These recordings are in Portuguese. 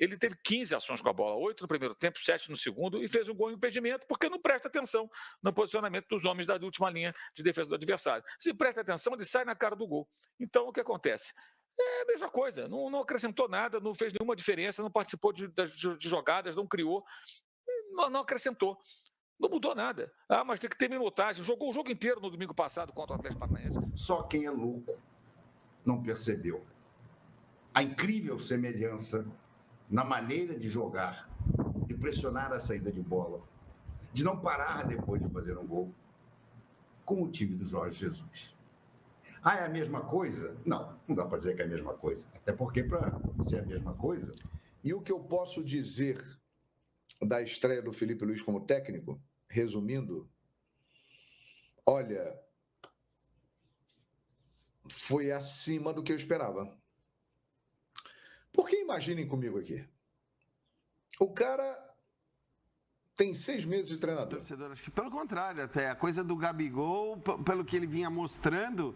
Ele teve 15 ações com a bola, 8 no primeiro tempo, 7 no segundo, e fez um gol em impedimento, porque não presta atenção no posicionamento dos homens da última linha de defesa do adversário. Se presta atenção, ele sai na cara do gol. Então, o que acontece? É a mesma coisa, não acrescentou nada, não fez nenhuma diferença, não participou de jogadas, não criou, não acrescentou. Não mudou nada. Ah, mas tem que ter minutagem. Jogou o jogo inteiro no domingo passado contra o Atlético Paranaense. Só quem é louco não percebeu a incrível semelhança na maneira de jogar, de pressionar a saída de bola, de não parar depois de fazer um gol, com o time do Jorge Jesus. Ah, é a mesma coisa? Não, não dá para dizer que é a mesma coisa. Até porque, para ser a mesma coisa... E o que eu posso dizer da estreia do Felipe Luiz como técnico, resumindo, olha, foi acima do que eu esperava. Porque imaginem comigo aqui, o cara tem 6 meses de treinador. Torcedor, acho que pelo contrário, até a coisa do Gabigol, pelo que ele vinha mostrando,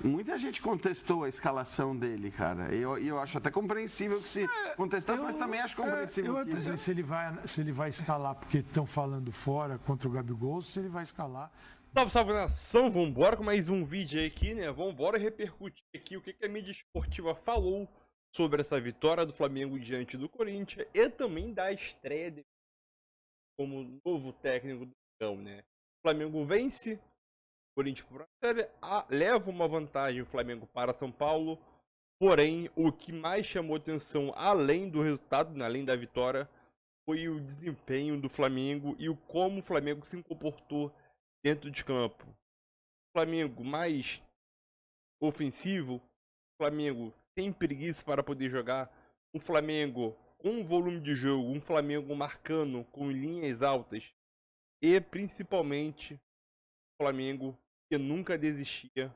muita gente contestou a escalação dele, cara. E eu acho até compreensível que se contestasse, mas também acho compreensível eu que... se ele vai escalar, porque estão falando fora contra o Gabigol, se ele vai escalar. Salve, salve, nação, vambora com mais um vídeo aqui, né? Vambora repercutir aqui o que a mídia esportiva falou sobre essa vitória do Flamengo diante do Corinthians e também da estreia dele como novo técnico do Mengão, né? O Flamengo vence, o Corinthians leva uma vantagem o Flamengo para São Paulo, porém o que mais chamou atenção, além do resultado, né, além da vitória, foi o desempenho do Flamengo e o como o Flamengo se comportou dentro de campo. Flamengo mais ofensivo, Flamengo sem preguiça para poder jogar, um Flamengo com volume de jogo, um Flamengo marcando com linhas altas e principalmente o Flamengo que nunca desistia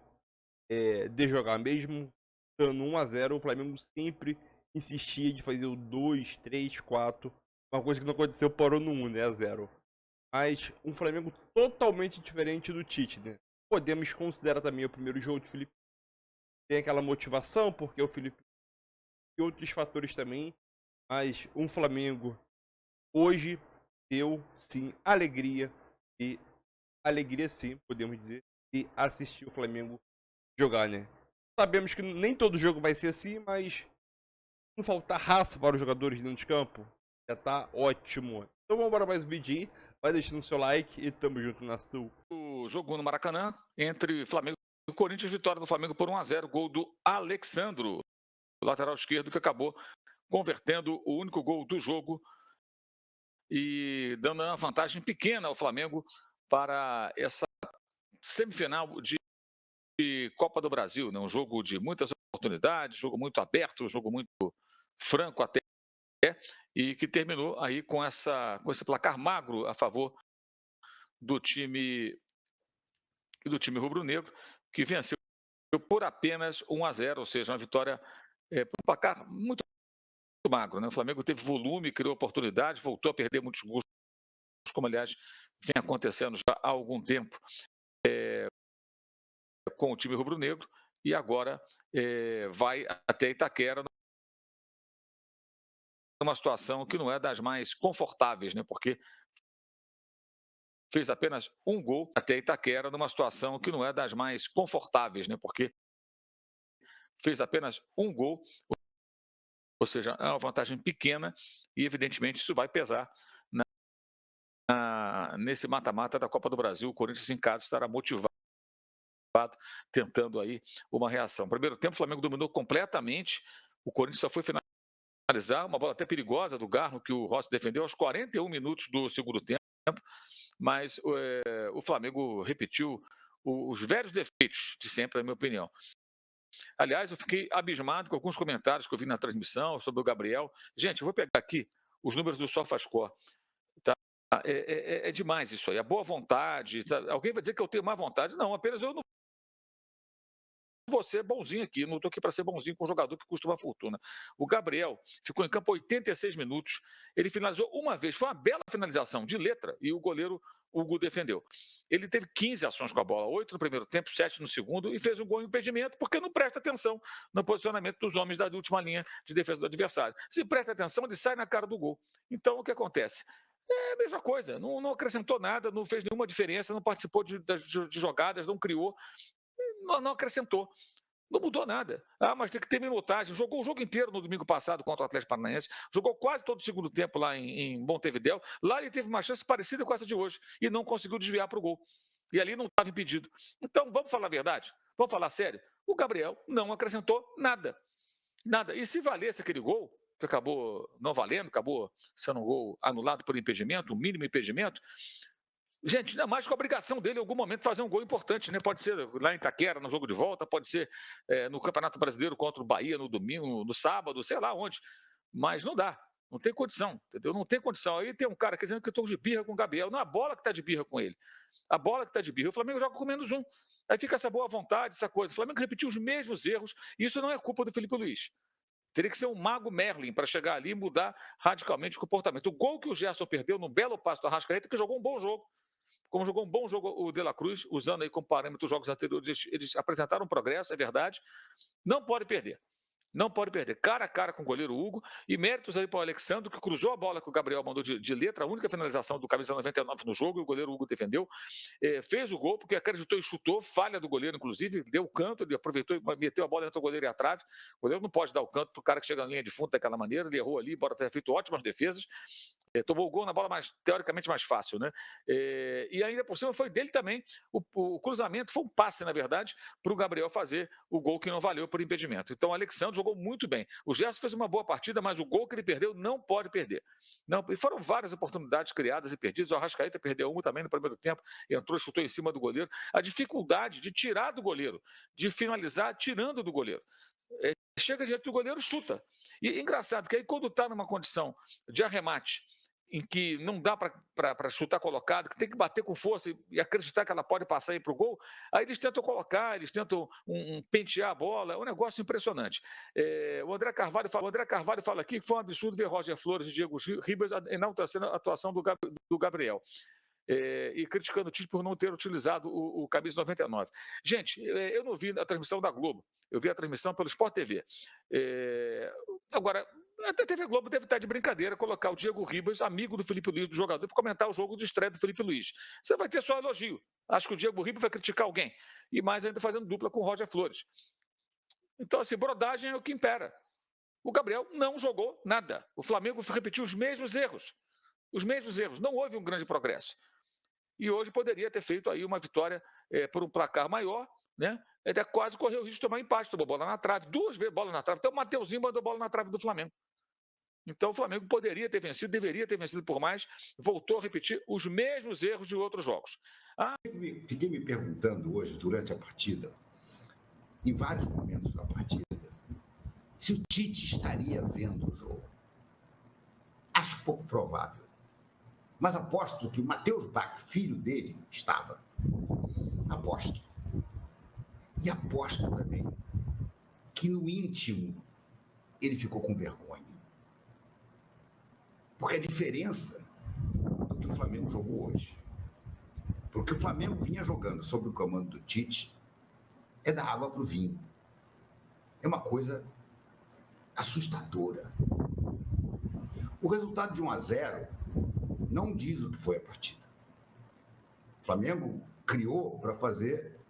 de jogar, mesmo dando 1 a 0, o Flamengo sempre insistia de fazer o 2, 3, 4, uma coisa que não aconteceu, parou no 1, né, a 0. Mas um Flamengo totalmente diferente do Tite, né? Podemos considerar também o primeiro jogo de Felipe. Tem aquela motivação, porque o Felipe e outros fatores também. Mas um Flamengo hoje deu sim alegria. E alegria sim, podemos dizer, de assistir o Flamengo jogar, né? Sabemos que nem todo jogo vai ser assim, mas não faltar raça para os jogadores dentro de campo, já tá ótimo. Então vamos para mais um vídeo aí. Vai deixando o seu like e tamo junto na sua. O jogo no Maracanã entre Flamengo e Corinthians, vitória do Flamengo por 1 a 0, gol do Alexandro, lateral esquerdo, que acabou convertendo o único gol do jogo e dando uma vantagem pequena ao Flamengo para essa semifinal de Copa do Brasil, né? Um jogo de muitas oportunidades, jogo muito aberto, jogo muito franco até, e que terminou aí com esse placar magro a favor do time rubro-negro, que venceu por apenas 1 a 0, ou seja, uma vitória por um placar muito magro, né? O Flamengo teve volume, criou oportunidade, voltou a perder muitos gols, como aliás vem acontecendo já há algum tempo com o time rubro-negro, e agora vai até Itaquera numa situação que não é das mais confortáveis, né? Porque fez apenas um gol até Itaquera numa situação que não é das mais confortáveis, né? Porque fez apenas um gol, ou seja, é uma vantagem pequena e evidentemente isso vai pesar nesse mata-mata da Copa do Brasil. O Corinthians em casa estará motivado, tentando aí uma reação. Primeiro tempo, o Flamengo dominou completamente, o Corinthians só foi finalizar, uma bola até perigosa do Garro, que o Rossi defendeu aos 41 minutos do segundo tempo, mas o Flamengo repetiu os velhos defeitos de sempre, na minha opinião. Aliás, eu fiquei abismado com alguns comentários que eu vi na transmissão sobre o Gabriel. Gente, eu vou pegar aqui os números do SofaScore. Tá? É demais isso aí. A boa vontade. Tá? Alguém vai dizer que eu tenho má vontade? Não, apenas eu não vou ser bonzinho aqui. Não estou aqui para ser bonzinho com um jogador que custa uma fortuna. O Gabriel ficou em campo 86 minutos. Ele finalizou uma vez. Foi uma bela finalização de letra. E o goleiro, Hugo defendeu. Ele teve 15 ações com a bola, 8 no primeiro tempo, 7 no segundo, e fez um gol em impedimento, porque não presta atenção no posicionamento dos homens da última linha de defesa do adversário. Se presta atenção, ele sai na cara do gol. Então, o que acontece? É a mesma coisa, não acrescentou nada, não fez nenhuma diferença, não participou de jogadas, não criou, não acrescentou. Não mudou nada. Ah, mas tem que ter minutagem. Jogou o jogo inteiro no domingo passado contra o Atlético Paranaense. Jogou quase todo o segundo tempo lá em Montevidéu. Lá ele teve uma chance parecida com essa de hoje e não conseguiu desviar para o gol. E ali não estava impedido. Então, vamos falar a verdade? Vamos falar sério? O Gabriel não acrescentou nada. Nada. E se valesse aquele gol, que acabou não valendo, acabou sendo um gol anulado por impedimento, um mínimo impedimento, gente, ainda mais com a obrigação dele em algum momento fazer um gol importante, né? Pode ser lá em Itaquera, no jogo de volta, pode ser no Campeonato Brasileiro contra o Bahia no domingo, no sábado, sei lá onde. Mas não dá, não tem condição, entendeu? Não tem condição. Aí tem um cara dizendo que eu estou de birra com o Gabriel. Não, a bola que está de birra com ele. A bola que está de birra. O Flamengo joga com menos um. Aí fica essa boa vontade, essa coisa. O Flamengo repetiu os mesmos erros, e isso não é culpa do Felipe Luiz. Teria que ser um mago Merlin para chegar ali e mudar radicalmente o comportamento. O gol que o Gerson perdeu no belo passo do Arrascaeta, que jogou um bom jogo. Como jogou um bom jogo o De La Cruz, usando aí como parâmetro os jogos anteriores, eles apresentaram um progresso, é verdade. Não pode perder. Não pode perder. Cara a cara com o goleiro Hugo. E méritos aí para o Alexandre, que cruzou a bola que o Gabriel mandou de letra, a única finalização do camisa 99 no jogo, e o goleiro Hugo defendeu. Fez o gol, porque acreditou e chutou, falha do goleiro, inclusive, deu o canto, ele aproveitou e meteu a bola entre o goleiro e a trave. O goleiro não pode dar o canto para o cara que chega na linha de fundo daquela maneira, ele errou ali, embora tenha feito ótimas defesas. Tomou o gol na bola teoricamente mais fácil, né? E ainda por cima foi dele também. O cruzamento foi um passe, na verdade, para o Gabriel fazer o gol que não valeu por impedimento. Então o Alexandre jogou muito bem. O Gerson fez uma boa partida, mas o gol que ele perdeu não pode perder. Não, e foram várias oportunidades criadas e perdidas. O Arrascaeta perdeu uma também no primeiro tempo, entrou e chutou em cima do goleiro. A dificuldade de tirar do goleiro, de finalizar tirando do goleiro. Chega diante do goleiro, chuta. E engraçado que aí quando está numa condição de arremate, em que não dá para chutar colocado, que tem que bater com força e acreditar que ela pode passar aí para o gol, aí eles tentam colocar, eles tentam pentear a bola, é um negócio impressionante. O André Carvalho fala aqui que foi um absurdo ver Roger Flores e Diego Ribas enaltecendo a atuação do Gabriel. E criticando o Tite por não ter utilizado o camisa 99. Gente, eu não vi a transmissão da Globo, eu vi a transmissão pelo Sport TV. Agora, até a TV Globo deve estar de brincadeira colocar o Diego Ribas, amigo do Felipe Luiz, do jogador, para comentar o jogo de estreia do Felipe Luiz. Você vai ter só elogio. Acho que o Diego Ribas vai criticar alguém. E mais ainda fazendo dupla com o Roger Flores. Então, assim, brodagem é o que impera. O Gabriel não jogou nada. O Flamengo repetiu os mesmos erros. Os mesmos erros. Não houve um grande progresso. E hoje poderia ter feito aí uma vitória por um placar maior, né? Até quase correu o risco de tomar empate, tomou bola na trave, 2 vezes bola na trave. Então o Mateuzinho mandou bola na trave do Flamengo. Então o Flamengo poderia ter vencido, deveria ter vencido por mais, voltou a repetir os mesmos erros de outros jogos. Fiquei me perguntando hoje, durante a partida, em vários momentos da partida, se o Tite estaria vendo o jogo. Acho pouco provável. Mas aposto que o Matheus Bach, filho dele, estava. Aposto. E aposto também que no íntimo ele ficou com vergonha. Porque a diferença do que o Flamengo jogou hoje, porque o Flamengo vinha jogando sob o comando do Tite, é da água para o vinho. É uma coisa assustadora. O resultado de 1-0 não diz o que foi a partida. O Flamengo criou para fazer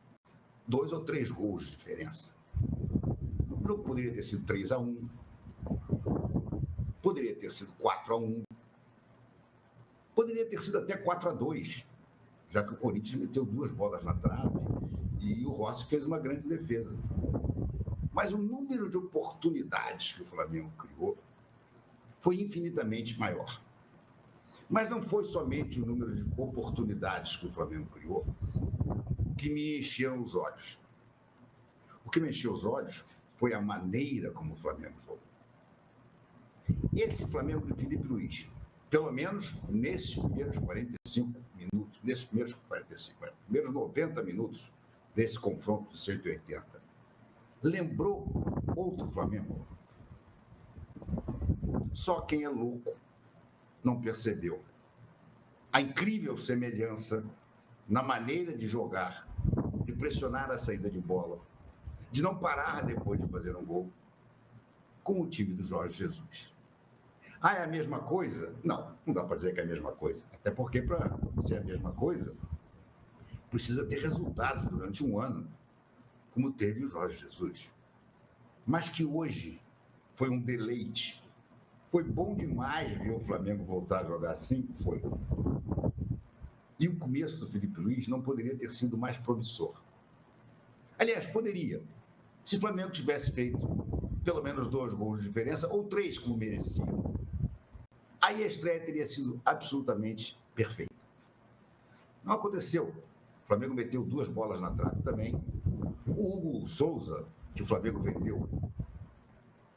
2 ou 3 gols de diferença. O jogo poderia ter sido 3-1, poderia ter sido 4-1, poderia ter sido até 4-2, já que o Corinthians meteu 2 bolas na trave e o Rossi fez uma grande defesa. Mas o número de oportunidades que o Flamengo criou foi infinitamente maior. Mas não foi somente o número de oportunidades que o Flamengo criou que me encheram os olhos. O que me encheu os olhos foi a maneira como o Flamengo jogou. Esse Flamengo de Felipe Luiz, pelo menos nesses primeiros 45 minutos, nesses primeiros 90 minutos desse confronto de 180, lembrou outro Flamengo. Só quem é louco não percebeu a incrível semelhança na maneira de jogar, de pressionar a saída de bola, de não parar depois de fazer um gol, com o time do Jorge Jesus. Ah, é a mesma coisa? Não, não dá para dizer que é a mesma coisa. Até porque, para ser a mesma coisa, precisa ter resultados durante um ano, como teve o Jorge Jesus. Mas que hoje foi um deleite. Foi bom demais ver o Flamengo voltar a jogar assim? Foi. E o começo do Felipe Luiz não poderia ter sido mais promissor. Aliás, poderia, se o Flamengo tivesse feito pelo menos 2 gols de diferença, ou 3, como merecia. Aí a estreia teria sido absolutamente perfeita. Não aconteceu. O Flamengo meteu 2 bolas na trave também. O Hugo Souza, que o Flamengo vendeu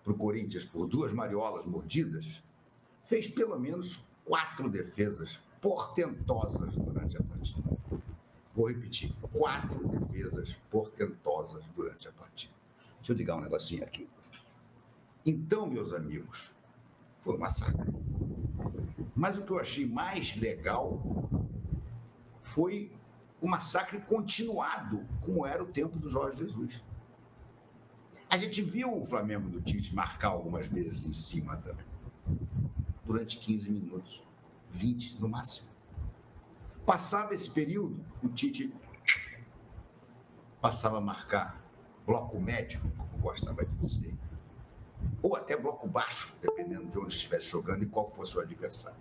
para o Corinthians por 2 mariolas mordidas, fez pelo menos 4 defesas portentosas durante a partida. Vou repetir, 4 defesas portentosas durante a partida. Deixa eu ligar um negocinho aqui. Então, meus amigos, foi um massacre. Mas o que eu achei mais legal foi o massacre continuado, como era o tempo do Jorge Jesus. A gente viu o Flamengo do Tite marcar algumas vezes em cima também, durante 15 minutos, 20 no máximo. Passava esse período, o Tite passava a marcar bloco médio, como gostava de dizer, ou até bloco baixo, dependendo de onde estivesse jogando e qual fosse o adversário.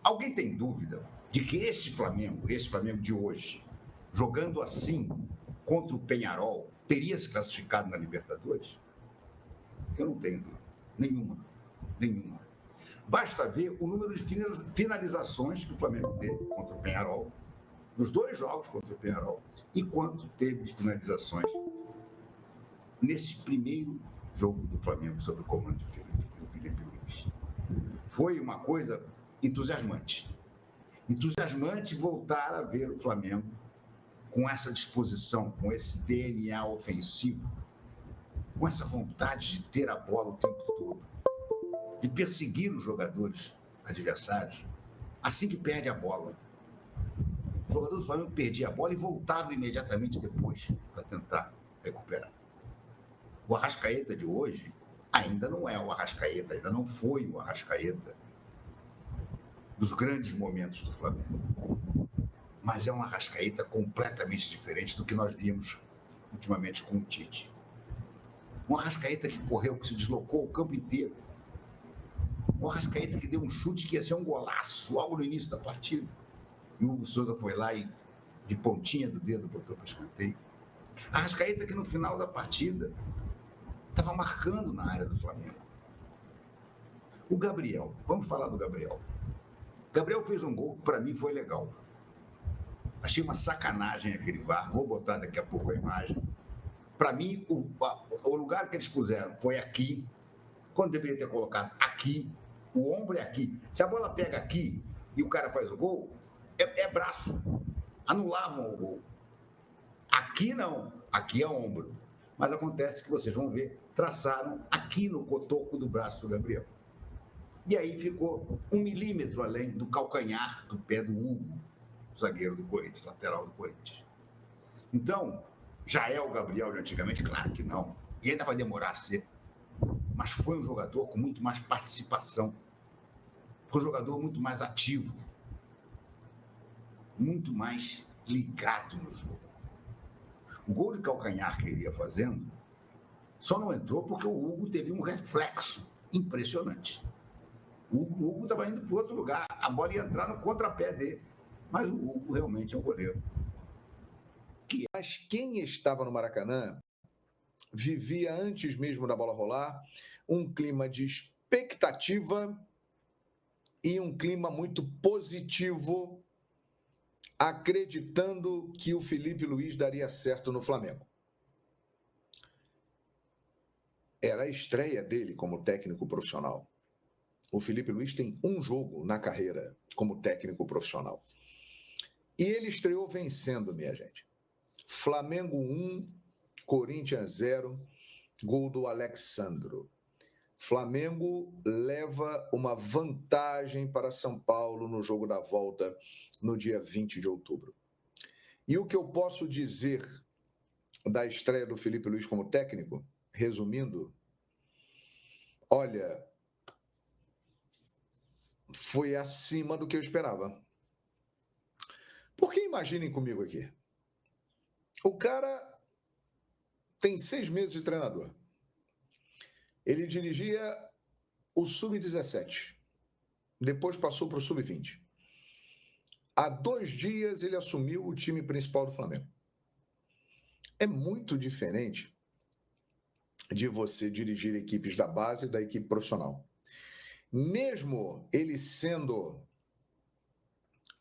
Alguém tem dúvida de que esse Flamengo de hoje, jogando assim contra o Peñarol, teria se classificado na Libertadores? Eu não tenho dúvida. Nenhuma. Basta ver o número de finalizações que o Flamengo teve contra o Peñarol, nos 2 jogos contra o Peñarol, e quanto teve de finalizações nesse primeiro jogo do Flamengo sob o comando do Felipe Luiz. Foi uma coisa entusiasmante. Entusiasmante voltar a ver o Flamengo com essa disposição, com esse DNA ofensivo, com essa vontade de ter a bola o tempo todo, de perseguir os jogadores adversários assim que perde a bola. O jogador do Flamengo perdia a bola e voltava imediatamente depois para tentar recuperar. O Arrascaeta de hoje ainda não é o Arrascaeta, ainda não foi o Arrascaeta dos grandes momentos do Flamengo. Mas é um Arrascaeta completamente diferente do que nós vimos ultimamente com o Tite. Um Arrascaeta que correu, que se deslocou o campo inteiro. Um Arrascaeta que deu um chute que ia ser um golaço logo no início da partida. E o Hugo Souza foi lá e, de pontinha do dedo, botou para escanteio. Arrascaeta que no final da partida estava marcando na área do Flamengo. O Gabriel, vamos falar do Gabriel. Gabriel fez um gol que para mim foi legal. Achei uma sacanagem aquele VAR, vou botar daqui a pouco a imagem. Para mim, o lugar que eles puseram foi aqui, quando deveria ter colocado aqui, o ombro é aqui. Se a bola pega aqui e o cara faz o gol, é braço. Anulavam o gol. Aqui não, aqui é ombro. Mas acontece que vocês vão ver, traçaram aqui no cotoco do braço do Gabriel. E aí ficou 1 milímetro além do calcanhar do pé do Hugo, zagueiro do Corinthians, lateral do Corinthians. Então, já é o Gabriel de antigamente? Claro que não. E ainda vai demorar a ser. Mas foi um jogador com muito mais participação. Foi um jogador muito mais ativo. Muito mais ligado no jogo. O gol de calcanhar que ele ia fazendo só não entrou porque o Hugo teve um reflexo impressionante. O Hugo estava indo para outro lugar. A bola ia entrar no contrapé dele. Mas o Hugo realmente é um goleiro. Mas quem estava no Maracanã vivia, antes mesmo da bola rolar, um clima de expectativa e um clima muito positivo, acreditando que o Felipe Luiz daria certo no Flamengo. Era a estreia dele como técnico profissional. O Felipe Luiz tem um jogo na carreira como técnico profissional. E ele estreou vencendo, minha gente. Flamengo 1, Corinthians 0, gol do Alexandro. Flamengo leva uma vantagem para São Paulo no jogo da volta no dia 20 de outubro. E o que eu posso dizer da estreia do Felipe Luiz como técnico, resumindo, olha, foi acima do que eu esperava. Porque imaginem comigo aqui, o cara tem 6 meses de treinador. Ele dirigia o Sub-17, depois passou para o Sub-20. Há 2 dias ele assumiu o time principal do Flamengo. É muito diferente de você dirigir equipes da base e da equipe profissional. Mesmo ele sendo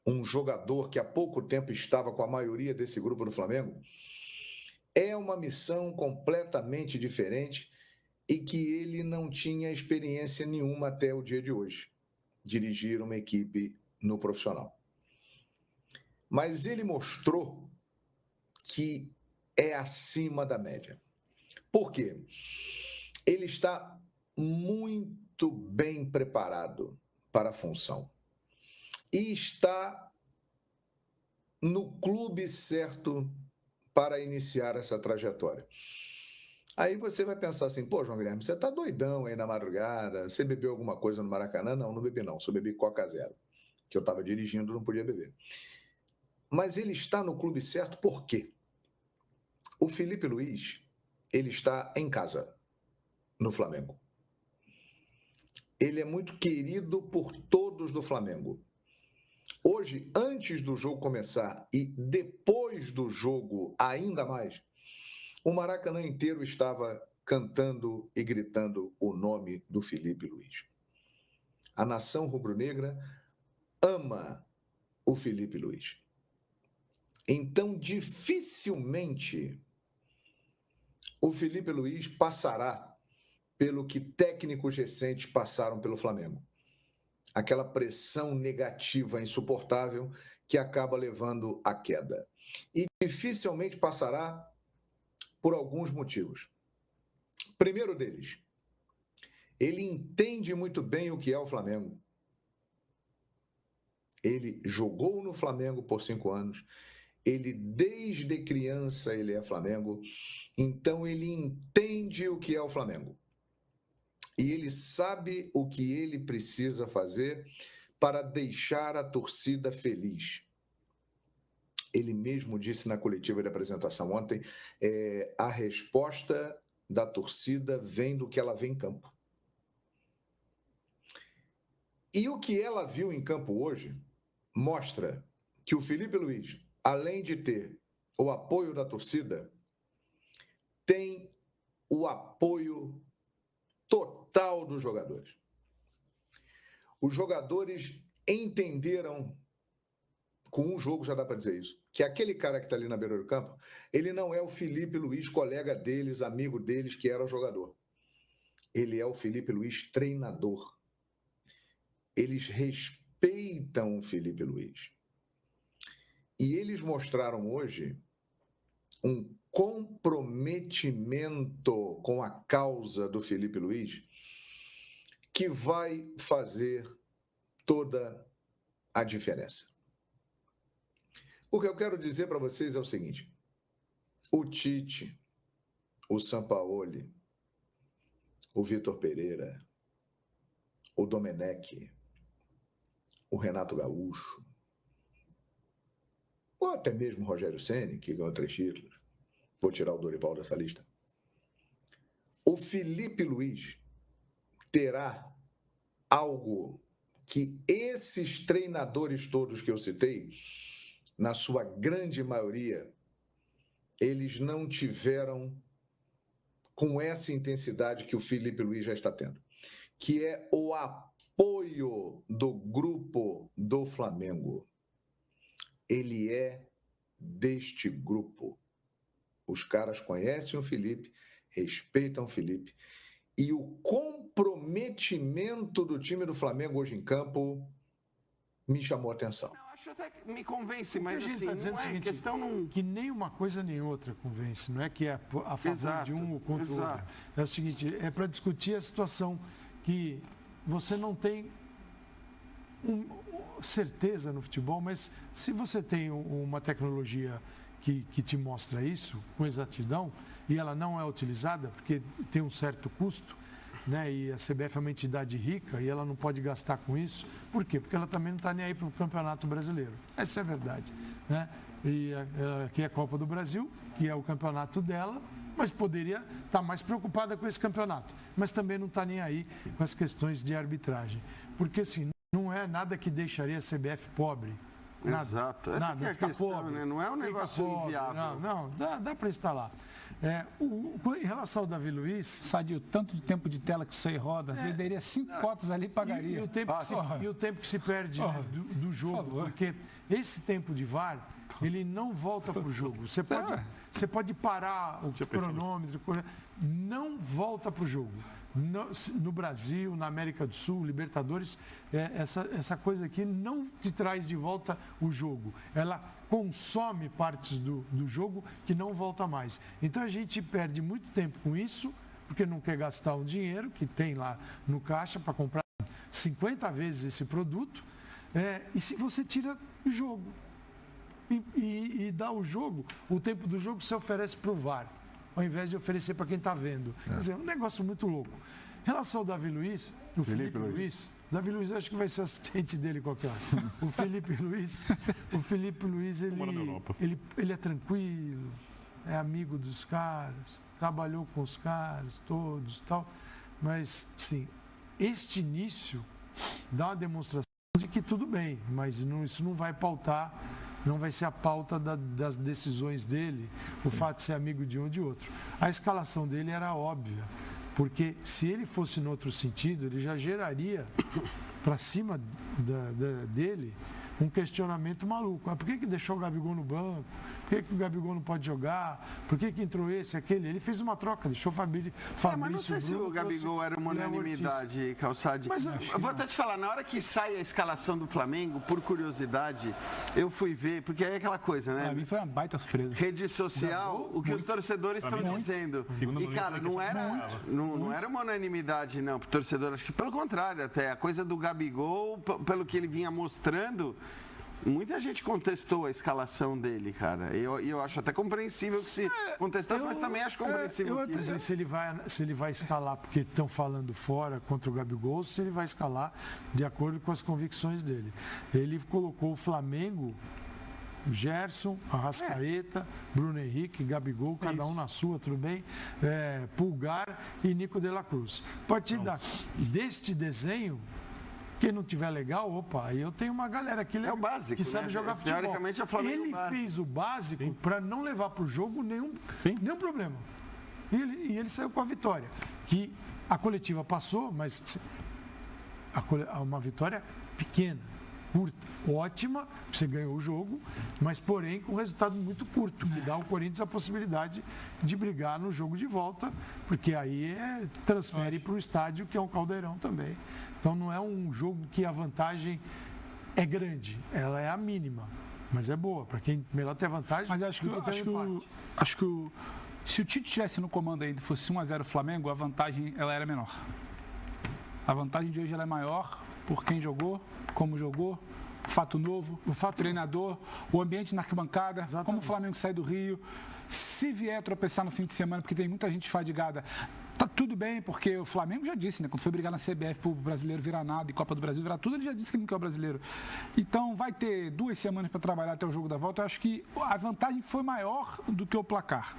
um jogador que há pouco tempo estava com a maioria desse grupo do Flamengo, é uma missão completamente diferente e que ele não tinha experiência nenhuma até o dia de hoje, dirigir uma equipe no profissional. Mas ele mostrou que é acima da média. Por quê? Ele está muito bem preparado para a função e está no clube certo para iniciar essa trajetória. Aí você vai pensar assim, pô, João Guilherme, você tá doidão aí na madrugada, você bebeu alguma coisa no Maracanã? Não, não bebi não, só bebi Coca Zero, que eu estava dirigindo, não podia beber. Mas ele está no clube certo por quê? O Felipe Luiz, ele está em casa, no Flamengo. Ele é muito querido por todos do Flamengo. Hoje, antes do jogo começar e depois do jogo ainda mais, o Maracanã inteiro estava cantando e gritando o nome do Felipe Luiz. A nação rubro-negra ama o Felipe Luiz. Então, dificilmente o Felipe Luiz passará pelo que técnicos recentes passaram pelo Flamengo. Aquela pressão negativa insuportável que acaba levando à queda. E dificilmente passará por alguns motivos. Primeiro deles, ele entende muito bem o que é o Flamengo. Ele jogou no Flamengo por 5 anos. Ele, desde criança, ele é Flamengo. Então, ele entende o que é o Flamengo. E ele sabe o que ele precisa fazer para deixar a torcida feliz. Ele mesmo disse na coletiva de apresentação ontem, a resposta da torcida vem do que ela vê em campo. E o que ela viu em campo hoje mostra que o Felipe Luiz, além de ter o apoio da torcida, tem o apoio total dos jogadores. Os jogadores entenderam, com um jogo já dá para dizer isso, que aquele cara que está ali na beira do campo, ele não é o Felipe Luiz, colega deles, amigo deles, que era jogador. Ele é o Felipe Luiz, treinador. Eles respeitam o Felipe Luiz. E eles mostraram hoje um comprometimento com a causa do Felipe Luiz que vai fazer toda a diferença. O que eu quero dizer para vocês é o seguinte: o Tite, o Sampaoli, o Vitor Pereira, o Domenech, o Renato Gaúcho, ou até mesmo o Rogério Ceni, que ganhou 3 títulos, vou tirar o Dorival dessa lista. O Felipe Luiz terá algo que esses treinadores todos que eu citei, na sua grande maioria, eles não tiveram com essa intensidade que o Felipe Luiz já está tendo, que é o apoio do grupo do Flamengo. Ele é deste grupo. Os caras conhecem o Felipe, respeitam o Felipe, e o comprometimento do time do Flamengo hoje em campo me chamou a atenção. Eu acho até que me convence, mas a gente assim, está dizendo não o é seguinte, questão não... que nem uma coisa nem outra convence, não é que é a favor Exato, de um ou contra o exato. outro. É o seguinte, é para discutir a situação que você não tem certeza no futebol, mas se você tem uma tecnologia que te mostra isso com exatidão e ela não é utilizada porque tem um certo custo, né? E a CBF é uma entidade rica e ela não pode gastar com isso. Por quê? Porque ela também não está nem aí para o Campeonato Brasileiro. Essa é a verdade, né? E aqui é a Copa do Brasil, que é o campeonato dela, mas poderia estar mais preocupada com esse campeonato. Mas também não está nem aí com as questões de arbitragem. Porque, assim, não é nada que deixaria a CBF pobre. Nada, Exato. Essa nada, que é a fica questão, pobre, né? Não é um negócio inviável. Não, dá para instalar. Em relação ao Davi Luiz... Sadio, tanto de tempo de tela que isso aí roda, venderia 5 cotas ali e pagaria. E o tempo que se perde né, do jogo, porque esse tempo de VAR, ele não volta para o jogo. Você pode parar o cronômetro, não volta para o jogo. No Brasil, na América do Sul, Libertadores, essa coisa aqui não te traz de volta o jogo. Ela consome partes do jogo que não volta mais. Então a gente perde muito tempo com isso, porque não quer gastar o dinheiro que tem lá no caixa para comprar 50 vezes esse produto. E se você tira o jogo e dá o jogo, o tempo do jogo se oferece para o VAR, ao invés de oferecer para quem está vendo. Quer dizer, um negócio muito louco. Em relação ao Davi Luiz, o Felipe Luiz, Davi Luiz acho que vai ser assistente dele qualquer hora. O Felipe Luiz, ele é tranquilo, é amigo dos caras, trabalhou com os caras todos e tal, mas, sim, este início dá uma demonstração de que tudo bem, mas isso não vai pautar, não vai ser a pauta das decisões dele, o fato de ser amigo de um ou de outro. A escalação dele era óbvia, porque se ele fosse no outro sentido, ele já geraria para cima dele um questionamento maluco. Por que deixou o Gabigol no banco? Por que o Gabigol não pode jogar? Por que entrou esse, aquele? Ele fez uma troca, deixou o Fabrício. Mas não sei se o Gabigol era uma unanimidade, Calçade. Mas eu vou até te falar, na hora que sai a escalação do Flamengo, por curiosidade, eu fui ver, porque é aquela coisa, né? Pra mim foi uma baita surpresa. Rede social, o que os torcedores estão dizendo. E, cara, não era uma unanimidade, não, pro torcedor. Acho que pelo contrário, até. A coisa do Gabigol, pelo que ele vinha mostrando, muita gente contestou a escalação dele, cara. Eu acho até compreensível que se contestasse, mas também acho compreensível que... Se ele vai escalar porque estão falando fora contra o Gabigol, ou se ele vai escalar de acordo com as convicções dele. Ele colocou o Flamengo, Gerson, Arrascaeta, Bruno Henrique, Gabigol, cada um na sua, tudo bem? Pulgar e Nico de la Cruz. A partir deste desenho, quem não tiver legal, aí eu tenho uma galera aqui o básico, que sabe jogar futebol. Teoricamente, é Flamengo. Ele fez o básico para não levar para o jogo nenhum problema. E ele saiu com a vitória. Que a coletiva passou, mas uma vitória pequena, curta, ótima, você ganhou o jogo, mas porém com um resultado muito curto, que dá ao Corinthians a possibilidade de brigar no jogo de volta, porque aí transfere para o estádio, que é um caldeirão também. Então não é um jogo que a vantagem é grande, ela é a mínima, mas é boa. Para quem melhor ter vantagem, mas acho que se o Tite estivesse no comando ainda e fosse 1-0 Flamengo, a vantagem ela era menor. A vantagem de hoje ela é maior por quem jogou, como jogou, o fato novo, o treinador, o ambiente na arquibancada, como o Flamengo sai do Rio. Se vier tropeçar no fim de semana, porque tem muita gente fadigada, tá tudo bem, porque o Flamengo já disse, né? Quando foi brigar na CBF pro brasileiro virar nada e Copa do Brasil virar tudo, ele já disse que não quer o brasileiro. Então vai ter 2 semanas para trabalhar até o jogo da volta. Eu acho que a vantagem foi maior do que o placar.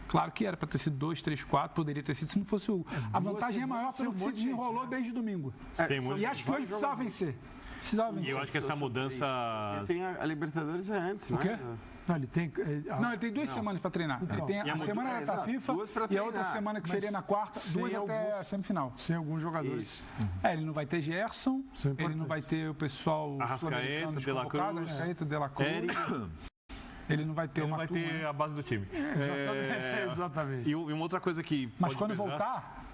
Claro que era para ter sido 2, 3, 4, poderia ter sido se não fosse o. A vantagem é maior pelo que se desenrolou desde domingo. E acho que hoje precisava vencer. E eu acho que essa mudança. Ele tem a Libertadores antes, o quê? né? Não, ele tem. Ele tem 2 semanas para treinar. Ele tem a semana da FIFA e a outra semana que seria na quarta, 2 até a semifinal. Sem alguns jogadores. Ele não vai ter Gerson, ele não vai ter o pessoal. Arrascaeta, De la Cruz, ele não vai ter vai ter a base do time. Exatamente. E uma outra coisa que. Mas quando voltar,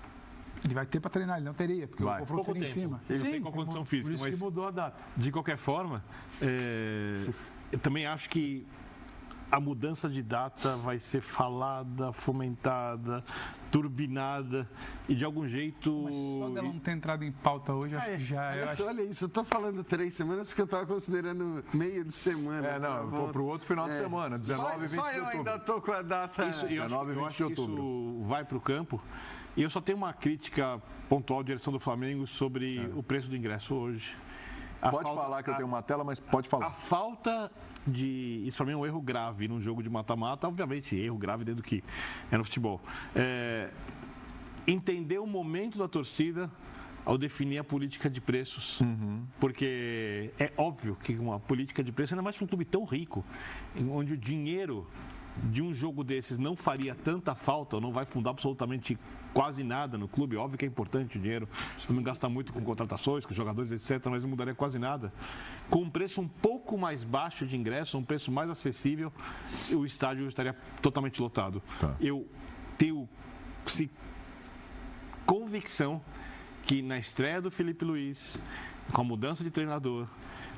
ele vai ter para treinar, ele não teria, porque o confronto seria em cima. Ele tem com a condição física. Por isso que mudou a data. De qualquer forma, eu também acho que a mudança de data vai ser falada, fomentada, turbinada e de algum jeito... Mas só dela não ter entrado em pauta hoje, acho que já... Olha isso, eu tô falando 3 semanas porque eu tava considerando meio de semana. Não, vou pro outro final de semana, 19 e 20 de Só eu outubro. ainda tô com a data. Isso, eu 19 e 20 acho de que outubro. isso vai para o campo. E eu só tenho uma crítica pontual à direção do Flamengo sobre o preço do ingresso hoje. Pode falar que eu tenho uma tela, mas pode A falar. falta de... Isso para mim é um erro grave num jogo de mata-mata. Obviamente, erro grave dentro do que é no futebol. Entender o momento da torcida ao definir a política de preços. Porque é óbvio que uma política de preços, ainda mais para um clube tão rico, onde o dinheiro de um jogo desses não faria tanta falta, ou não vai fundar absolutamente quase nada no clube. Óbvio que é importante o dinheiro, não gasta muito com contratações, com jogadores, etc., mas não mudaria quase nada. Com um preço um pouco mais baixo de ingresso, um preço mais acessível, o estádio estaria totalmente lotado. Tá. Eu tenho convicção que na estreia do Felipe Luiz, com a mudança de treinador,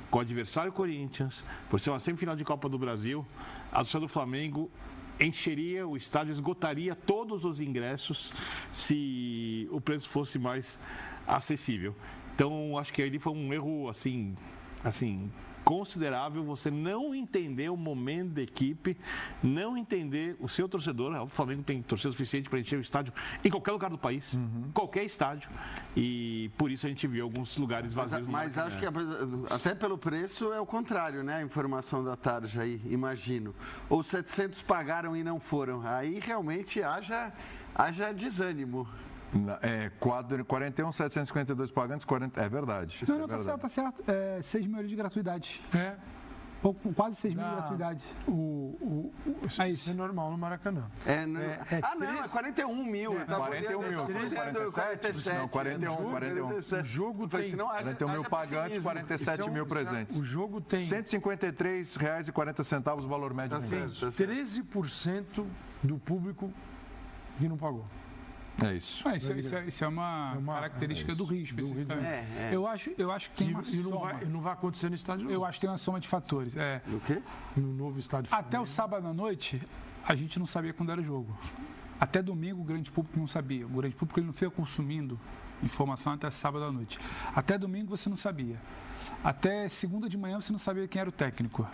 com o adversário Corinthians, por ser uma semifinal de Copa do Brasil, a torcida do Flamengo encheria o estádio, esgotaria todos os ingressos se o preço fosse mais acessível. Então, acho que ali foi um erro assim considerável você não entender o momento da equipe, não entender o seu torcedor. O Flamengo tem torcida suficiente para encher o estádio em qualquer lugar do país, qualquer estádio, e por isso a gente viu alguns lugares vazios. Mas acho que até pelo preço é o contrário, né? A informação da tarja aí, imagino. Ou 700 pagaram e não foram. Aí realmente haja desânimo. 41.752 pagantes, 40... É verdade. Não, tá certo. 6 mil de gratuidade. Quase 6 mil de gratuidade. Isso é normal no Maracanã. Não, é 41 mil. 41 mil, 47? Não, 41. O jogo tem... 41 mil pagantes, 47 mil presentes. O jogo tem... R$ 153,40 o valor médio do ingresso. 13% do público que não pagou. É isso. Isso é uma característica do Rio, especificamente. Eu acho que tem uma soma. E não vai acontecer no estádio. Eu acho que tem uma soma de fatores. O quê? No novo estádio. Até o sábado à noite, a gente não sabia quando era o jogo. Até domingo, o grande público não sabia. O grande público ele não fica consumindo informação até sábado à noite. Até domingo, você não sabia. Até segunda de manhã, você não sabia quem era o técnico.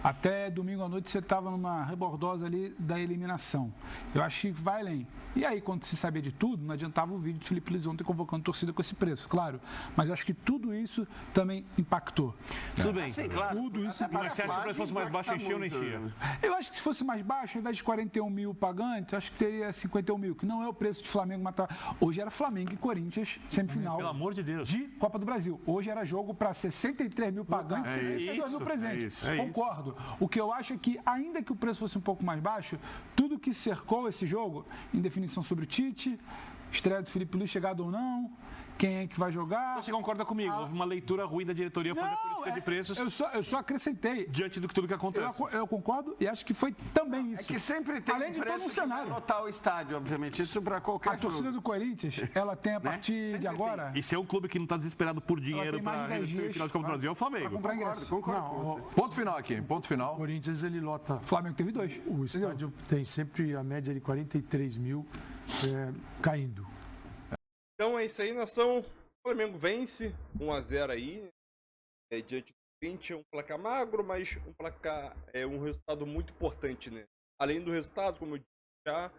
Até domingo à noite você estava numa rebordosa ali da eliminação. Eu acho que vai além. E aí, quando se sabia de tudo, não adiantava o vídeo de Felipe Luiz ontem convocando torcida com esse preço, claro. Mas eu acho que tudo isso também impactou. Tudo bem. Sim, claro. Tudo isso Mas você acha que o preço fosse mais baixo, enchia ou não enchia? Eu acho que se fosse mais baixo, ao invés de 41 mil pagantes, acho que teria 51 mil, que não é o preço de Flamengo matar. Hoje era Flamengo e Corinthians, semifinal. Pelo amor de Deus. De Copa do Brasil. Hoje era jogo para 63 mil pagantes e 62 mil presentes. Concordo. O que eu acho é que, ainda que o preço fosse um pouco mais baixo, tudo que cercou esse jogo, em definição sobre o Tite, estreia do Felipe Luiz, chegado ou não, quem é que vai jogar... Você concorda comigo? Houve uma leitura ruim da diretoria fazer política de preços. Eu só acrescentei. Diante de tudo que acontece. Eu concordo e acho que foi também isso. É que sempre tem além de todo um cenário. Lotar o estádio, obviamente. Isso para qualquer A torcida do Corinthians, ela tem a partir de agora... E se é um clube que não está desesperado por dinheiro para receber final de Copa do Brasil, é o Flamengo. Concordo. Ponto final aqui, ponto final. O Corinthians, ele lota... O Flamengo teve 2. O estádio tem sempre a média de 43 mil caindo. Então é isso aí, nação. O Flamengo vence 1-0 aí, diante do Corinthians, um placar magro, mas um placar, um resultado muito importante, né? Além do resultado, como eu disse já,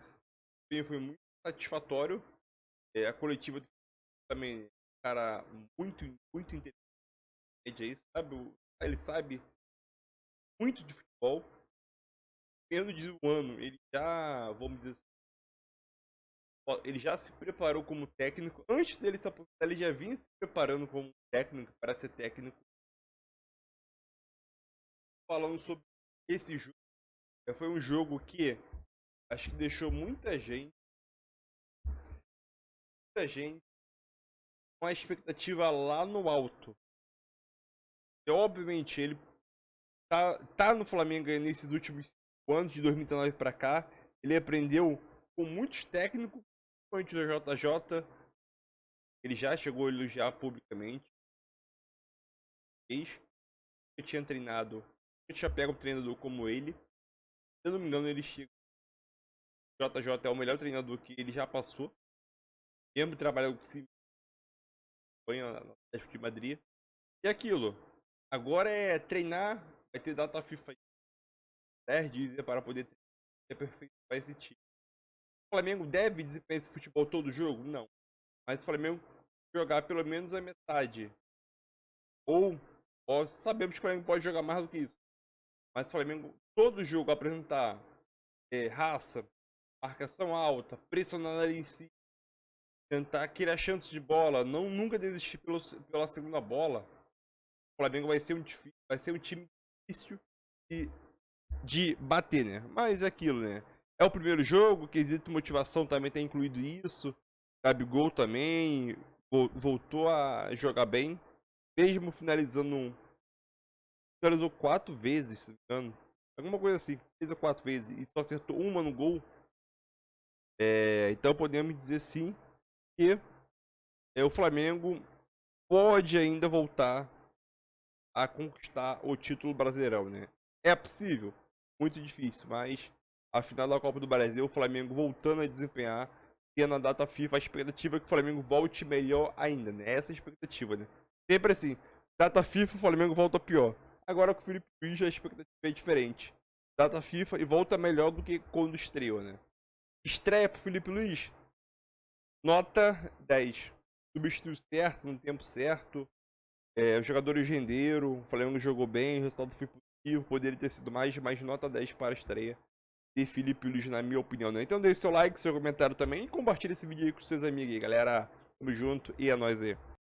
foi muito satisfatório. A coletiva também, cara, muito inteligente aí, sabe? Ele sabe muito de futebol. Menos de um ano, ele já, vamos dizer assim, ele já se preparou como técnico. Antes dele se aposentar, ele já vinha se preparando como técnico, para ser técnico. Falando sobre esse jogo, foi um jogo que acho que deixou muita gente com a expectativa lá no alto. E, obviamente, ele tá no Flamengo nesses últimos 5 anos, de 2019 para cá. Ele aprendeu com muitos técnicos, principalmente do JJ. Ele já chegou a elogiar publicamente. Ele tinha treinado, ele já pega um treinador como ele. eu não me engano, ele chega. O JJ é o melhor treinador que ele já passou. Sempre trabalhou com o Espanha, na Atlético de Madrid. E aquilo. Agora é treinar, vai ter data FIFA 10 dias para poder aperfeiçoar esse time. O Flamengo deve desempenhar esse futebol todo jogo? Não. Mas o Flamengo jogar pelo menos a metade. Ou sabemos que o Flamengo pode jogar mais do que isso. Mas o Flamengo todo jogo apresentar raça, marcação alta, pressionar ali em si, tentar criar chances de bola, nunca desistir pela segunda bola. O Flamengo vai ser um time difícil de bater, né? Mas é aquilo, né? É o primeiro jogo, quesito motivação também tem incluído isso. Gabigol também voltou a jogar bem, mesmo finalizou 4 vezes, se não me engano. Alguma coisa assim, 3 ou 4 vezes e só acertou uma no gol. Então podemos dizer sim que o Flamengo pode ainda voltar a conquistar o título brasileirão, né? É possível, muito difícil, mas a final da Copa do Brasil, o Flamengo voltando a desempenhar, e na data FIFA a expectativa é que o Flamengo volte melhor ainda, né? Essa é a expectativa, né? Sempre assim, data FIFA o Flamengo volta pior. Agora com o Felipe Luiz a expectativa é diferente. Data FIFA e volta melhor do que quando estreou, né? Estreia pro Felipe Luiz, nota 10. Substituiu certo, no tempo certo. Os jogadores renderam, o Flamengo jogou bem, o resultado foi positivo, poderia ter sido mais, mas nota 10 para a estreia de Felipe Luiz, na minha opinião, né? Então deixe seu like, seu comentário também e compartilhe esse vídeo aí com seus amigos aí, galera. Tamo junto e é nóis aí.